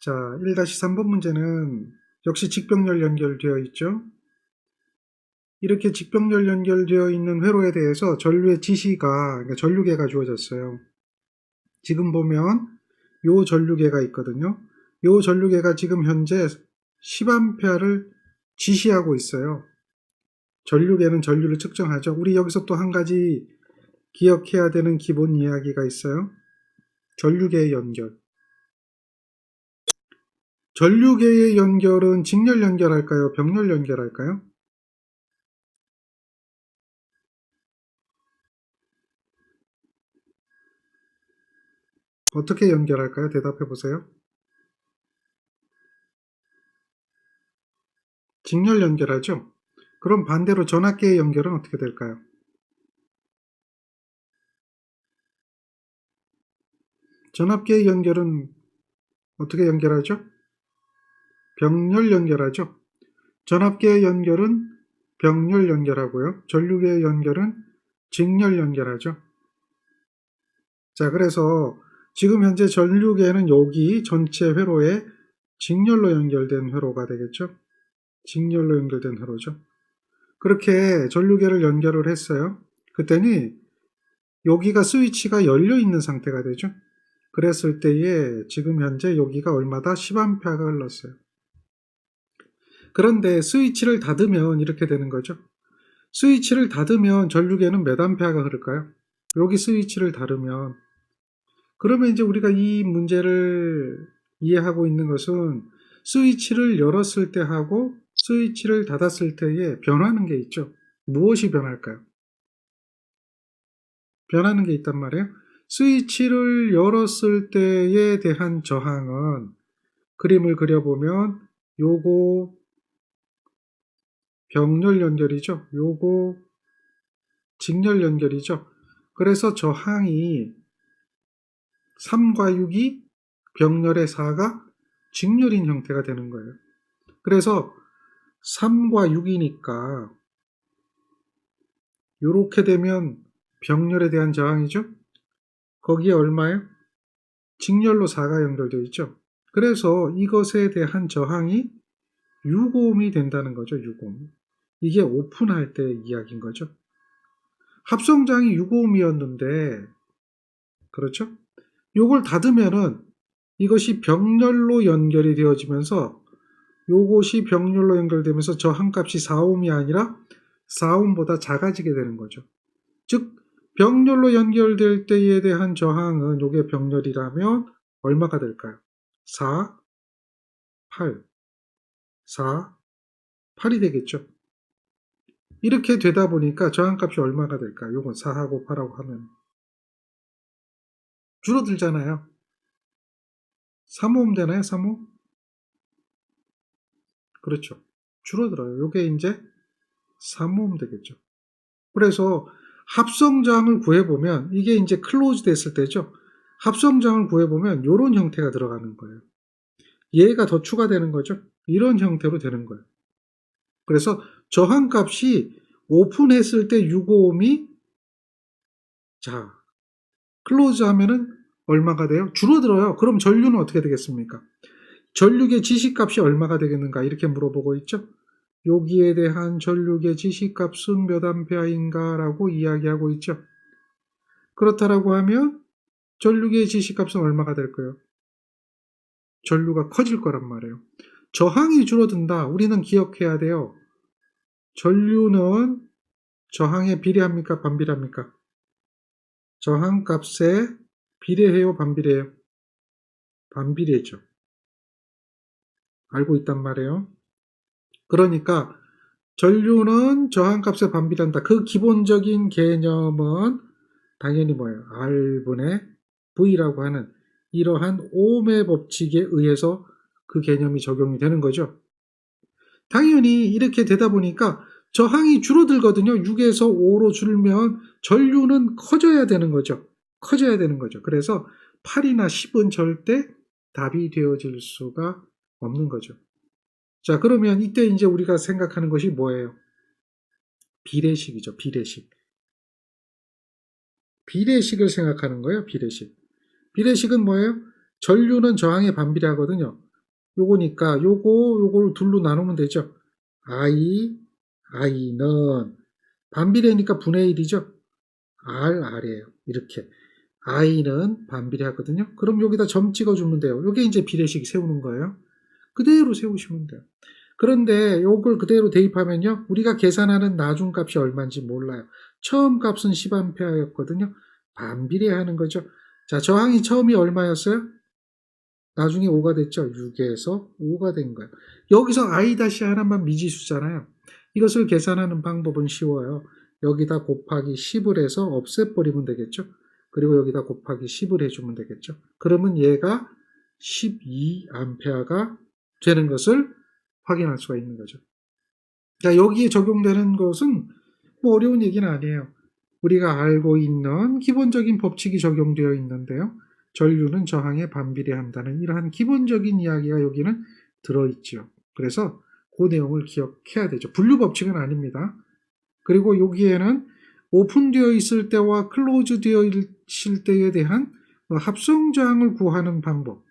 자, 1-3번 문제는 역시 직병렬 연결되어 있죠. 이렇게 직병렬 연결되어 있는 회로에 대해서 전류의 지시가, 그러니까 전류계가 주어졌어요. 지금 보면 요 전류계가 있거든요. 요 전류계가 지금 현재 10A를 지시하고 있어요. 전류계는 전류를 측정하죠. 우리 여기서 또 한 가지 기억해야 되는 기본 이야기가 있어요. 전류계의 연결. 전류계의 연결은 직렬 연결할까요? 병렬 연결할까요? 어떻게 연결할까요? 대답해 보세요. 직렬 연결하죠? 그럼 반대로 전압계의 연결은 어떻게 될까요? 전압계의 연결은 어떻게 연결하죠? 병렬 연결하죠? 전압계의 연결은 병렬 연결하고요. 전류계의 연결은 직렬 연결하죠. 자, 그래서 지금 현재 전류계는 여기 전체 회로에 직렬로 연결된 회로가 되겠죠? 직렬로 연결된 회로죠. 그렇게 전류계를 연결을 했어요. 그랬더니 여기가 스위치가 열려 있는 상태가 되죠. 그랬을 때에 지금 현재 여기가 얼마다? 10A가 흘렀어요. 그런데 스위치를 닫으면 이렇게 되는 거죠. 스위치를 닫으면 전류계는 몇 암페어가 흐를까요? 여기 스위치를 닫으면, 그러면 이제 우리가 이 문제를 이해하고 있는 것은 스위치를 열었을 때 하고 스위치를 닫았을 때에 변하는 게 있죠. 무엇이 변할까요? 변하는 게 있단 말이에요. 스위치를 열었을 때에 대한 저항은, 그림을 그려보면 요거 병렬 연결이죠. 요거 직렬 연결이죠. 그래서 저항이 3과 6이 병렬의 4가 직렬인 형태가 되는 거예요. 그래서 3과 6이니까 이렇게 되면 병렬에 대한 저항이죠. 거기에 얼마예요? 직렬로 4가 연결되어 있죠. 그래서 이것에 대한 저항이 6ohm이 된다는 거죠. 6ohm. 이게 오픈할 때 이야기인 거죠. 합성장이 6ohm이었는데, 그렇죠? 요걸 닫으면은 이것이 병렬로 연결이 되어지면서, 요것이 병렬로 연결되면서 저항값이 4ohm이 아니라 4ohm보다 작아지게 되는 거죠. 즉 병렬로 연결될 때에 대한 저항은, 요게 병렬이라면 얼마가 될까요? 4, 8, 4, 8이 되겠죠. 이렇게 되다 보니까 저항값이 얼마가 될까요? 요건 4하고 8하고 하면 줄어들잖아요. 3ohm 되나요? 3ohm? 그렇죠. 줄어들어요. 요게 이제 3ohm 되겠죠. 그래서 합성장을 구해보면, 이게 이제 클로즈 됐을 때죠. 합성장을 구해보면 이런 형태가 들어가는 거예요. 얘가 더 추가되는 거죠. 이런 형태로 되는 거예요. 그래서 저항값이 오픈했을 때 6ohm이, 자, 클로즈 하면은 얼마가 돼요? 줄어들어요. 그럼 전류는 어떻게 되겠습니까? 전류계 지시값이 얼마가 되겠는가? 이렇게 물어보고 있죠. 여기에 대한 전류계 지시값은 몇 암페어인가 라고 이야기하고 있죠. 그렇다라고 하면 전류계의 지시값은 얼마가 될까요? 전류가 커질 거란 말이에요. 저항이 줄어든다. 우리는 기억해야 돼요. 전류는 저항에 비례합니까? 반비례합니까? 저항값에 비례해요? 반비례해요? 반비례죠. 알고 있단 말이에요. 그러니까 전류는 저항값에 반비례한다. 그 기본적인 개념은 당연히 뭐예요? R분의 V라고 하는 이러한 오음의 법칙에 의해서 그 개념이 적용이 되는 거죠. 당연히 이렇게 되다 보니까 저항이 줄어들거든요. 6에서 5로 줄면 전류는 커져야 되는 거죠. 커져야 되는 거죠. 그래서 8이나 10은 절대 답이 되어질 수가 없는 거죠. 자, 그러면 이때 이제 우리가 생각하는 것이 뭐예요? 비례식이죠. 비례식. 비례식을 생각하는 거예요. 비례식. 비례식은 뭐예요? 전류는 저항에 반비례하거든요. 요거니까 요걸 둘로 나누면 되죠. i는 반비례니까 분의 1이죠. r이에요. 이렇게. i는 반비례하거든요. 그럼 여기다 점 찍어주면 돼요. 요게 이제 비례식 세우는 거예요. 그대로 세우시면 돼요. 그런데 요걸 그대로 대입하면요. 우리가 계산하는 나중값이 얼마인지 몰라요. 처음 값은 10A였거든요. 반비례하는 거죠. 자, 저항이 처음이 얼마였어요? 나중에 5가 됐죠. 6에서 5가 된 거예요. 여기서 i 다시 하나만 미지수잖아요. 이것을 계산하는 방법은 쉬워요. 여기다 곱하기 10을 해서 없애버리면 되겠죠. 그리고 여기다 곱하기 10을 해주면 되겠죠. 그러면 얘가 12A가 되는 것을 확인할 수가 있는 거죠. 자, 여기에 적용되는 것은 뭐 어려운 얘기는 아니에요. 우리가 알고 있는 기본적인 법칙이 적용되어 있는데요. 전류는 저항에 반비례한다는 이러한 기본적인 이야기가 여기는 들어있죠. 그래서 그 내용을 기억해야 되죠. 분류 법칙은 아닙니다. 그리고 여기에는 오픈되어 있을 때와 클로즈 되어 있을 때에 대한 합성저항을 구하는 방법,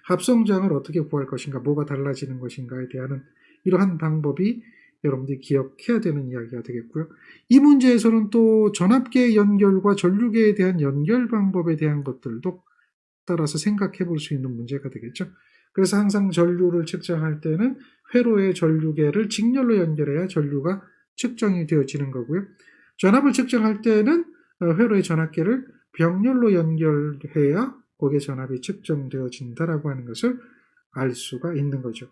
합성저항을 어떻게 구할 것인가, 뭐가 달라지는 것인가에 대한 이러한 방법이 여러분들이 기억해야 되는 이야기가 되겠고요. 이 문제에서는 또 전압계 연결과 전류계에 대한 연결 방법에 대한 것들도 따라서 생각해 볼 수 있는 문제가 되겠죠. 그래서 항상 전류를 측정할 때는 회로의 전류계를 직렬로 연결해야 전류가 측정이 되어지는 거고요. 전압을 측정할 때는 회로의 전압계를 병렬로 연결해야 거기에 전압이 측정되어진다라고 하는 것을 알 수가 있는 거죠.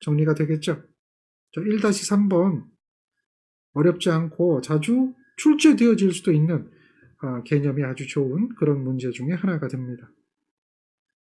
정리가 되겠죠? 1-3번 어렵지 않고 자주 출제되어질 수도 있는 개념이 아주 좋은 그런 문제 중에 하나가 됩니다.